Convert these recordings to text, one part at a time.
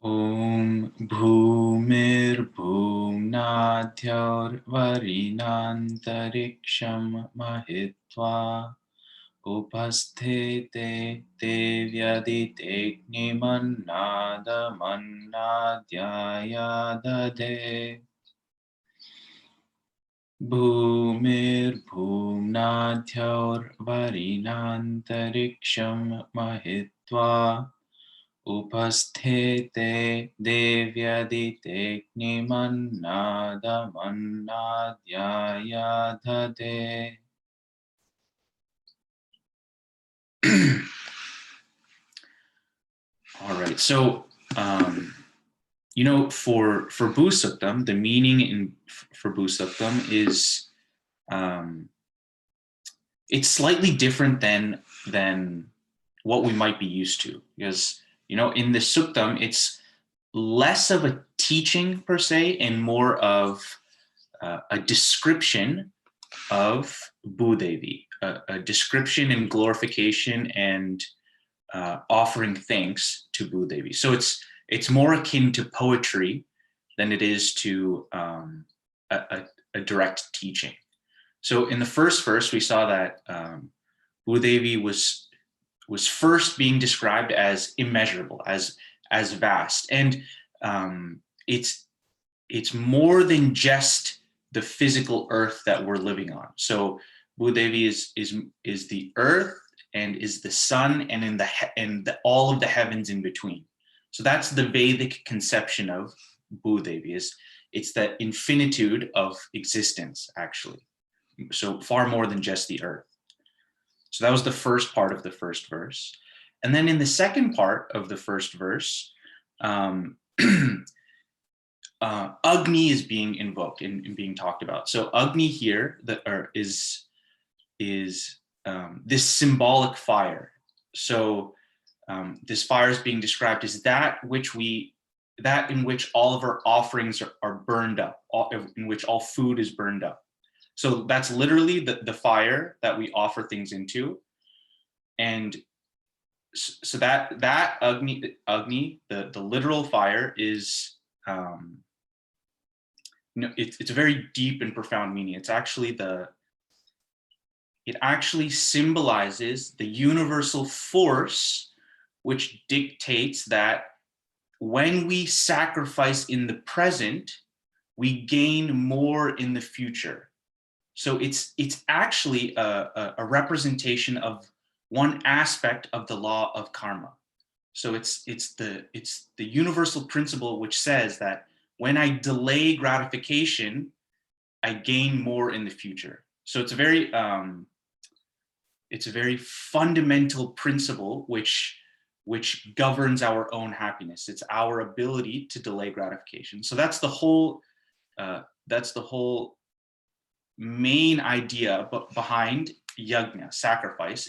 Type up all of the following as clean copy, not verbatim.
Om Bhumir Bhumnadhyar Varinantariksham Mahitva Upasthite Devyadite Mannadamannadyaya Dade Bhumir Bhumnadhyar Varinantariksham Mahitva Upasthete devyadite mannadamannadyaya dhate. All right, so for Bhu Suktam, the meaning for Bhu Suktam is it's slightly different than what we might be used to, because in the Suktam it's less of a teaching per se and more of a description of Bhu Devi, a description and glorification and offering thanks to Bhu Devi. So it's more akin to poetry than it is to a direct teaching. So in the first verse, we saw that Bhu Devi was first being described as immeasurable, as vast, and it's more than just the physical earth that we're living on. So Bhu Devi is the earth and is the sun and all of the heavens in between. So that's the Vedic conception of Bhu Devi. It's the infinitude of existence, actually. So far more than just the earth. So that was the first part of the first verse. And then in the second part of the first verse, Agni is being invoked and being talked about. So Agni here is this symbolic fire. So this fire is being described as that in which all of our offerings are burned up, in which all food is burned up. So that's literally the fire that we offer things into. And so that Agni, the literal fire is, it's a very deep and profound meaning. It actually symbolizes the universal force which dictates that when we sacrifice in the present, we gain more in the future. So it's actually a representation of one aspect of the law of karma. So it's the universal principle which says that when I delay gratification, I gain more in the future. So it's a very fundamental principle which governs our own happiness. It's our ability to delay gratification. So that's the whole main idea behind yajna, sacrifice.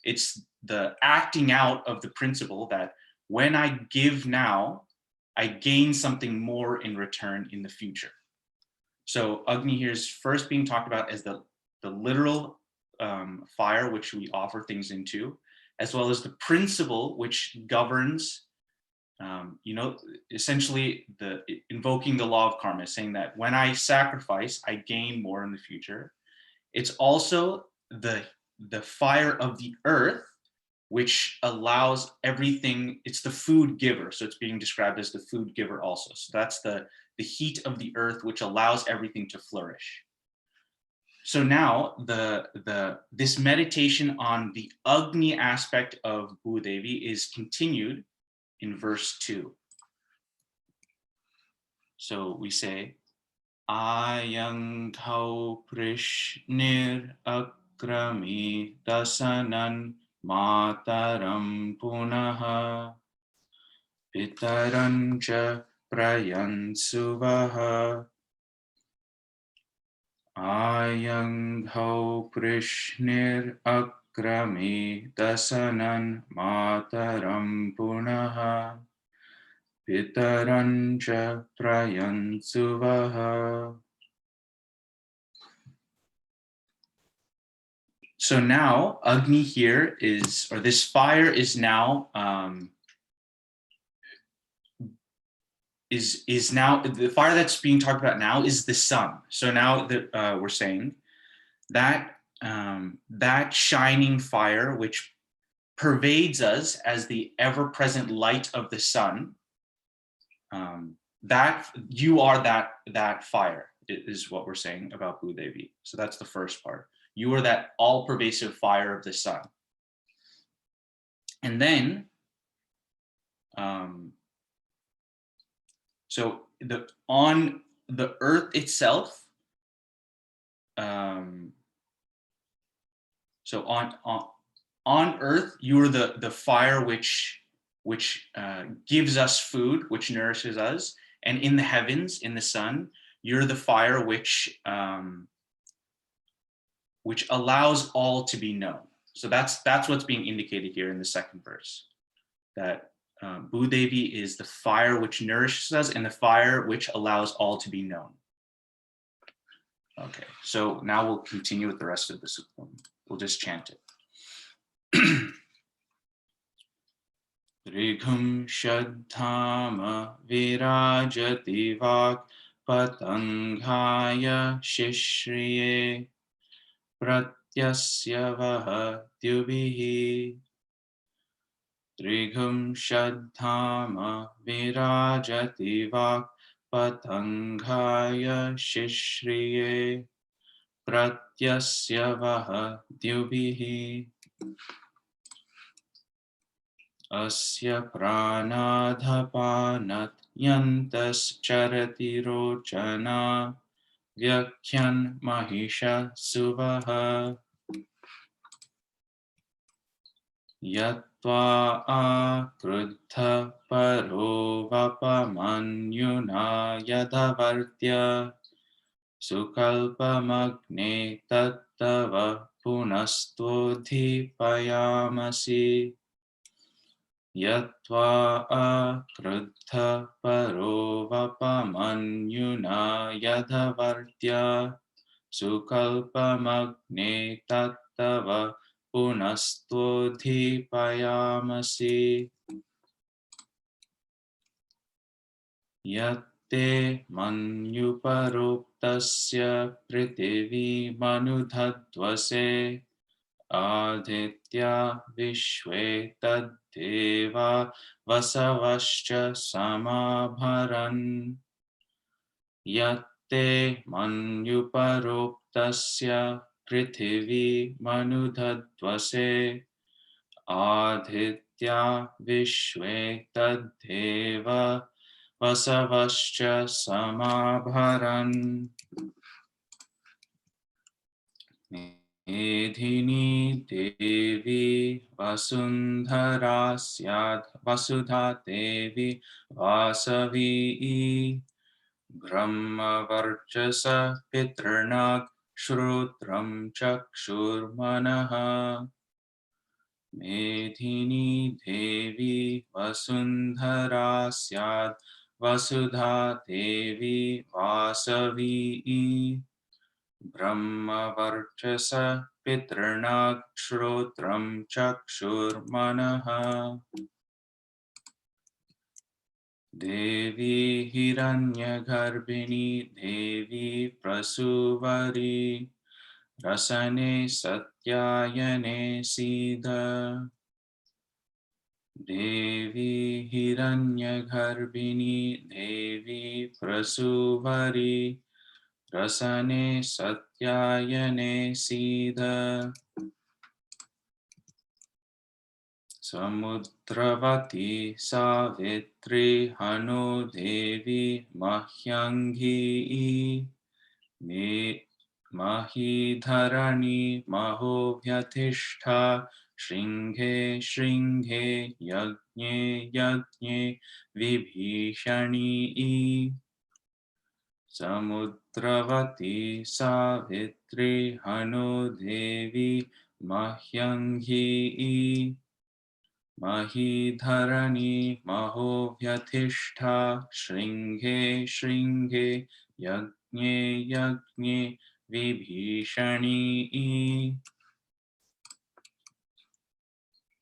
It's the acting out of the principle that when I give now, I gain something more in return in the future. So Agni here is first being talked about as the literal fire which we offer things into, as well as the principle which governs, essentially invoking the law of karma, saying that when I sacrifice, I gain more in the future. It's also the fire of the earth, which allows everything. It's the food giver, so it's being described as the food giver also. So that's the heat of the earth, which allows everything to flourish. So now this meditation on the Agni aspect of Bhu Devi is continued in verse 2. So we say, Ayang thau prishnir akrami dasanan mataram punaha pitarancha prayansuvaha Ayang dhau prishnir akrami dasanan mataram punaha pitarancha prayansuvaha. So now Agni here is, or this fire is now is now the fire that's being talked about now is the sun. So now that we're saying that that shining fire which pervades us as the ever-present light of the sun, that you are that fire is what we're saying about Bhu Devi. So that's the first part. You are that all-pervasive fire of the sun. And then so on the earth itself, so on earth, you are the fire which gives us food, which nourishes us, and in the heavens, in the sun, you're the fire which allows all to be known. So that's what's being indicated here in the second verse, that Bhu Devi is the fire which nourishes us and the fire which allows all to be known. Okay, so now we'll continue with the rest of the suktam. We'll just chant it. Righum Shaddhama Virajati Vak Patanghaya Shishriye Pratyasya Vaha Dyubhihi. Righum Shaddhama Virajati Vak Patanghaya Shishriye Pratyasya Vaha Dyubhihi. Asya pranadhapanat yantas charati rochana vyakyan mahisha suvaha yatva akrudha paro vapamanyuna yadavartya sukalpamagne tattava punastodhipayamasi Yatva akrudha paro vapamanyuna yadhavartya sukalpamagne tattava punastodhipayamasi yatte manyuparoktasya pritivi manudhadvase Aditya Vishwe Taddeva Vasavascha Samabharan Yatte Manyuparoktasya Prithivi Manudhadvase Aditya Vishwe Taddeva Vasavascha Samabharan Medhini Devi Vasundhara Syad Vasudha Devi Vasavi Brahma Varchasa Pitrnak Shrutram Chakshur Manaha Medhini Devi Vasundhara Syad Vasudha Devi Vasavi Brahma Varchasa Pitrnak Shrotram Chakshur Manaha Devi Hiranyagarbhini Devi Prasuvari Rasane Satyayane Siddha Devi Hiranyagarbhini Devi Prasuvari Rasane Satyayane Sida Samudravati Savitri Hanu Devi Mahyangi Me Mahidharani Mahovyathishta Shringhe Shringhe Yagne Yagne Vibhishani Samudravati Savitri Hanu Devi Mahyangi Mahidharani Mahovyathishta Shringhe Shringhe Yagne Yagne Vibhishani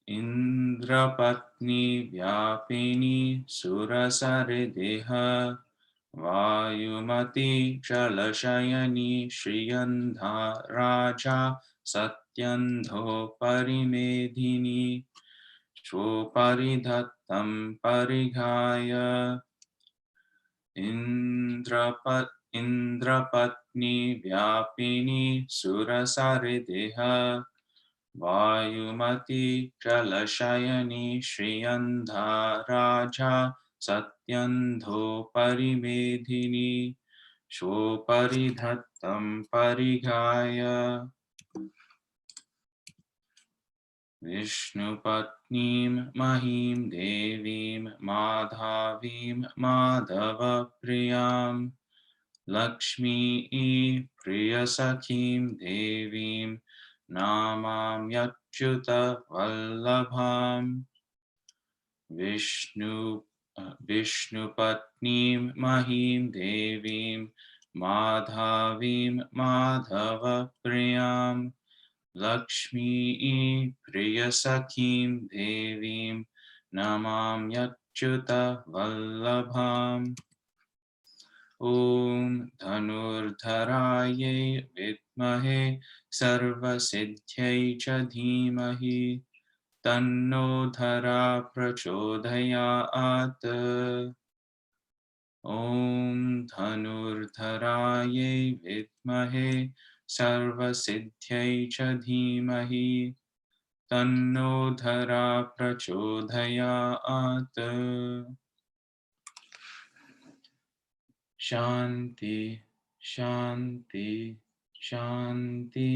Indrapatni Vyapini Surasarideha Vayumati Shalashayani Shriyandha Raja Satyandho Parimedhini Shvoparidhattam Parigaya Indrapatni Vyapini Surasarideha Vayumati Jalashayani Shriyandha Raja Satyandho Parimedhini Shoparidhattam Parigaya Vishnupatnim Mahim Devim Madhavim Madhava Priyam Lakshmi Priyasakhim Devim Namam Yachyuta Vallabham Vishnupatnim Mahim Devim Madhavim Madhava Priyam Lakshmi Priyasakhim Devim Namam Yachyuta Vallabham Om Dhanurdharaye Vidmahe Sarvasiddhye cha Dhimahi Tanno Dhara Prachodayat Om Dhanurdharaye Vidmahe Sarvasiddhye cha Dhimahi Tanno Dhara Prachodayat Shanti, Shanti, Shanti.